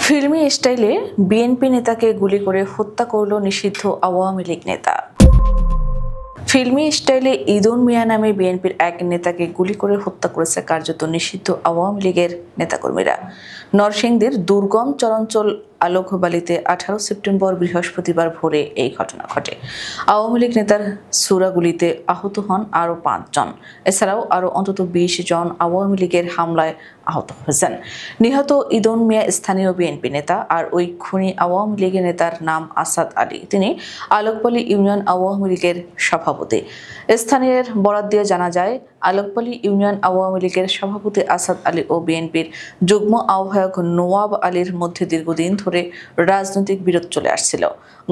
ফিল্মি স্টাইলে বিএনপি নেতাকে গুলি করে হত্যা করল নিষিদ্ধ আওয়ামী লীগ নেতা। ফিল্মি স্টাইলে ইদন মিয়া নামে বিএনপির এক নেতাকে গুলি করে হত্যা করেছে কার্যত নিষিদ্ধ আওয়ামী লীগের নেতাকর্মীরা। নরসিংদীর দুর্গম চরাঞ্চল আলোকবালিতে 18 সেপ্টেম্বর বৃহস্পতিবার ভোরে এই ঘটনা ঘটে। আওয়ামী লীগ নেতার ছুরাগুলিতে আহত হন আরও 5 জন। এছাড়াও আরও অন্তত 20 জন আওয়ামী লীগের হামলায় আহত হয়েছেন। নিহত ইদন মিয়া স্থানীয় বিএনপি নেতা, আর ওই খুনি আওয়ামী লীগের নেতার নাম আসাদ আলী। তিনি আলোকবালি ইউনিয়ন আওয়ামী লীগের সভাপতি। স্থানীয়ের বরাত দিয়ে জানা যায়, আলোকবালি ইউনিয়ন আওয়ামী লীগের সভাপতি আসাদ আলী ও বিএনপির যুগ্ম আহ্বায়ক নওয়াব আলীর মধ্যে দীর্ঘদিন ধরে রাজনৈতিক বিরোধ চলে আসছিল।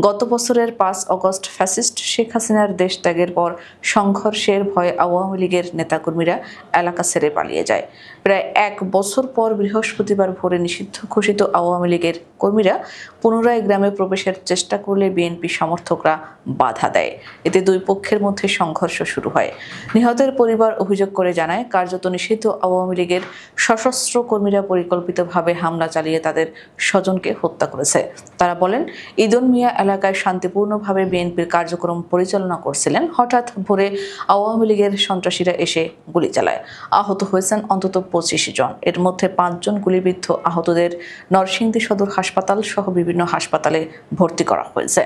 গত বছরের 5 অগস্ট ফ্যাসিস্ট শেখ হাসিনার দেশ ত্যাগের পর সংঘর্ষের ভয়ে আওয়ামী লীগের নেতাকর্মীরা এলাকা ছেড়ে পালিয়ে যায়। প্রায় 1 বছর পর বৃহস্পতিবার ভোরে নিষিদ্ধ ঘোষিত আওয়ামী লীগের কর্মীরা পুনরায় গ্রামে প্রবেশের চেষ্টা করলে বিএনপি সমর্থকরা বাধা দেয়। এতে দুই পক্ষের মধ্যে সংঘর্ষ শুরু হয়। নিহতের পরিবার অভিযোগ করে জানায়, কার্যত নিষিদ্ধ আওয়ামী লীগের সশস্ত্র কর্মীরা পরিকল্পিতভাবে হামলা চালিয়ে তাদের স্বজনকে হত্যা করেছে। তারা বলেন, ইদন মিয়া এলাকায় শান্তিপূর্ণভাবে বিএনপির কার্যক্রম পরিচালনা করছিলেন। হঠাৎ ভোরে আওয়ামী লীগের সন্ত্রাসীরা এসে গুলি চালায়। আহত হয়েছেন অন্তত 25 জন। এর মধ্যে 5 জন গুলিবিদ্ধ। আহতদের নরসিংদী সদর হাসপাতাল সহ বিভিন্ন হাসপাতালে ভর্তি করা হয়েছে।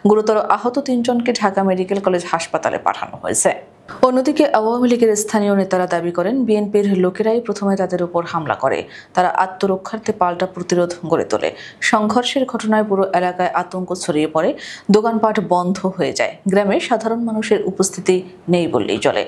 গুরুতর আহত 3 জনকে ঢাকা মেডিকেল কলেজ হাসপাতালে পাঠানো হয়েছে। অন্যদিকে আওয়ামী লীগের স্থানীয় নেতারা দাবি করেন, বিএনপির লোকেরাই প্রথমে তাদের উপর হামলা করে। তারা আত্মরক্ষার্থে পাল্টা প্রতিরোধ গড়ে তোলে। সংঘর্ষের ঘটনায় পুরো এলাকায় আতঙ্ক ছড়িয়ে পড়ে। দোকানপাট বন্ধ হয়ে যায়। গ্রামে সাধারণ মানুষের উপস্থিতি নেই বললেই চলে।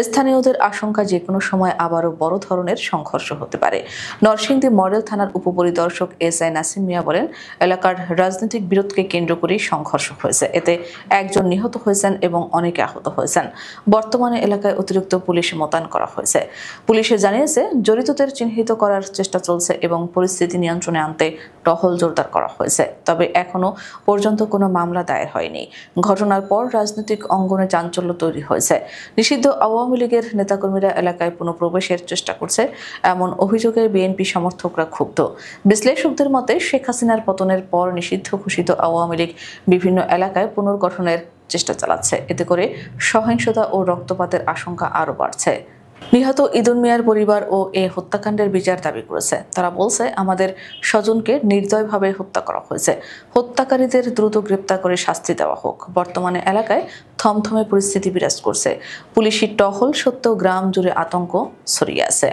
স্থানীয়দের আশঙ্কা, যে কোনো সময় আবারও বড় ধরনের সংঘর্ষ হতে পারে। নরসিংদী মডেল থানার উপপরিদর্শক SI নাসিম মিয়া বলেন, এলাকার রাজনৈতিক বিরোধকে কেন্দ্র করেই সংঘর্ষ হয়েছে। এতে 1 জন নিহত হয়েছেন এবং অনেকে আহত হয়েছেন। বর্তমানে এলাকায় অতিরিক্ত পুলিশ মোতায়েন করা হয়েছে। পুলিশে জানিয়েছে, জড়িতদের চিহ্নিত করার চেষ্টা চলছে এবং পরিস্থিতি নিয়ন্ত্রণে আনতে টহল জোরদার করা হয়েছে। তবে এখনো পর্যন্ত কোনো মামলা দায়ের হয়নি। ঘটনার পর রাজনৈতিক অঙ্গনে চাঞ্চল্য তৈরি হয়েছে। নিষিদ্ধ আওয়ামী লীগের নেতাকর্মীরা এলাকায় পুনঃপ্রবেশের চেষ্টা করছে, এমন অভিযোগে বিএনপি সমর্থকরা ক্ষুব্ধ। বিশ্লেষকদের মতে, শেখ হাসিনার পতনের পর নিষিদ্ধ ঘোষিত আওয়ামী লীগ বিভিন্ন এলাকায় পুনর্গঠনের চেষ্টা চালাচ্ছে। এতে করে সহিংসতা ও রক্তপাতের আশঙ্কা আরও বাড়ছে। নিহত ইদন মিয়ার পরিবার ও এ হত্যাকাণ্ডের বিচার দাবি করেছে। তারা বলছে, আমাদের স্বজনকে নির্দয়ভাবে হত্যা করা হয়েছে। হত্যাকারীদের দ্রুত গ্রেপ্তার করে শাস্তি দেওয়া হোক। বর্তমানে এলাকায় থমথমে পরিস্থিতি বিরাজ করছে। পুলিশি টহল সত্ত্বেও গ্রাম জুড়ে আতঙ্ক ছড়িয়ে আছে।